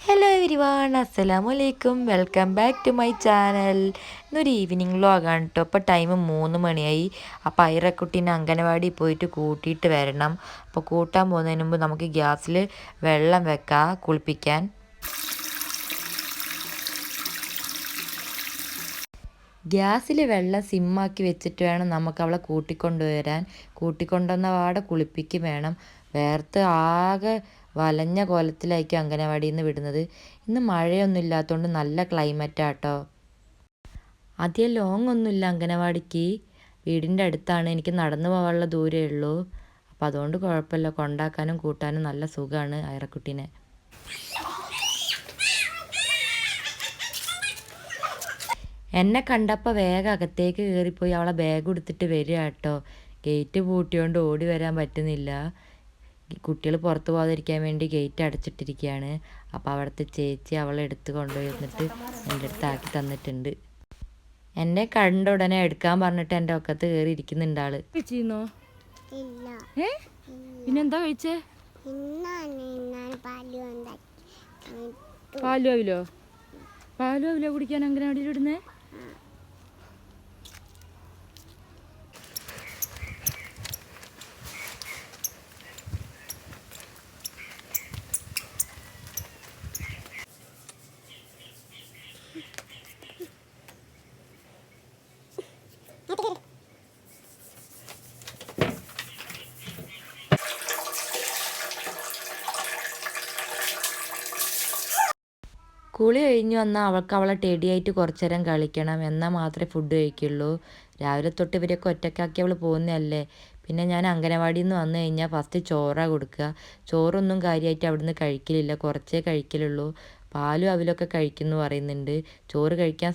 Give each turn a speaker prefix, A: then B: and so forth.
A: Hello everyone, അസ്സലാമലൈക്കും. Welcome back to my channel. ഇന്നൊരു evening വ്ലോഗാണ് കേട്ടോ. ഇപ്പോൾ ടൈം 3 മണിയായി. അപ്പോൾ ഐറക്കുട്ടീനെ അംഗനവാടി പോയിട്ട് കൂട്ടിയിട്ട് വരണം. അപ്പോൾ കൂട്ടാൻ പോകുന്നതിന് മുമ്പ് നമുക്ക് ഗ്യാസിൽ വെള്ളം വെക്കാം കുളിപ്പിക്കാൻ. ഗ്യാസിൽ വെള്ളം സിമ്മാക്കി വെച്ചിട്ട് വേണം നമുക്ക് അവളെ കൂട്ടിക്കൊണ്ടുവരാൻ. കൂട്ടിക്കൊണ്ടുവന്ന പാടെ കുളിപ്പിക്കും വേണം. വേർത്ത് ആകെ വലഞ്ഞ കോലത്തിലായിരിക്കും അംഗനവാടിയിൽ നിന്ന് വിടുന്നത്. ഇന്ന് മഴയൊന്നും ഇല്ലാത്തതുകൊണ്ട് നല്ല ക്ലൈമറ്റാട്ടോ. അധികം ലോങ് ഒന്നുമില്ല അംഗനവാടിക്ക്. വീടിൻ്റെ അടുത്താണ്, എനിക്ക് നടന്നു പോകാനുള്ള ദൂരമേ ഉള്ളൂ. അപ്പോൾ അതുകൊണ്ട് കുഴപ്പമില്ല, കൊണ്ടാക്കാനും കൂട്ടാനും നല്ല സുഖമാണ് ഐറക്കുട്ടീനെ. എന്നെ കണ്ടപ്പോൾ വേഗം അകത്തേക്ക് കയറിപ്പോയി അവളെ ബാഗ് എടുത്തിട്ട് വരിക കേട്ടോ. ഗേറ്റ് പൂട്ടിയോണ്ട് ഓടി വരാൻ പറ്റുന്നില്ല. കുട്ടികൾ പുറത്ത് പോകാതിരിക്കാൻ വേണ്ടി ഗേറ്റ് അടച്ചിട്ടിരിക്കുകയാണ്. അപ്പോൾ അവിടുത്തെ ചേച്ചി അവളെ എടുത്ത് കൊണ്ടുപോയി എന്നിട്ട് എൻ്റെ അടുത്ത് ആക്കി തന്നിട്ടുണ്ട്. എന്നെ കണ്ട ഉടനെ എടുക്കാൻ പറഞ്ഞിട്ട് എൻ്റെ ഒക്കത്ത് കയറി ഇരിക്കുന്നുണ്ട് ആള്.
B: പിന്നെന്താ കഴിച്ചേ? പാലുവിലോ കുടിക്കാൻ അംഗനവാടിയിൽ ഇടുന്നേ?
A: കുളി കഴിഞ്ഞ് വന്നാൽ അവൾക്ക് അവളെ ടെഡിയായിട്ട് കുറച്ചു നേരം കളിക്കണം, എന്നാൽ മാത്രമേ ഫുഡ് കഴിക്കുള്ളൂ. രാവിലെ തൊട്ട് ഇവരെയൊക്കെ ഒറ്റക്കാക്കി അവൾ പോകുന്നതല്ലേ. പിന്നെ ഞാൻ അംഗനവാടിയിൽ നിന്ന് വന്നു കഴിഞ്ഞാൽ ഫസ്റ്റ് ചോറാണ് കൊടുക്കുക. ചോറൊന്നും കാര്യമായിട്ട് അവിടുന്ന് കഴിക്കലില്ല, കുറച്ചേ കഴിക്കലുള്ളൂ. പാലും അവിലൊക്കെ കഴിക്കുമെന്ന് പറയുന്നുണ്ട്. ചോറ് കഴിക്കാൻ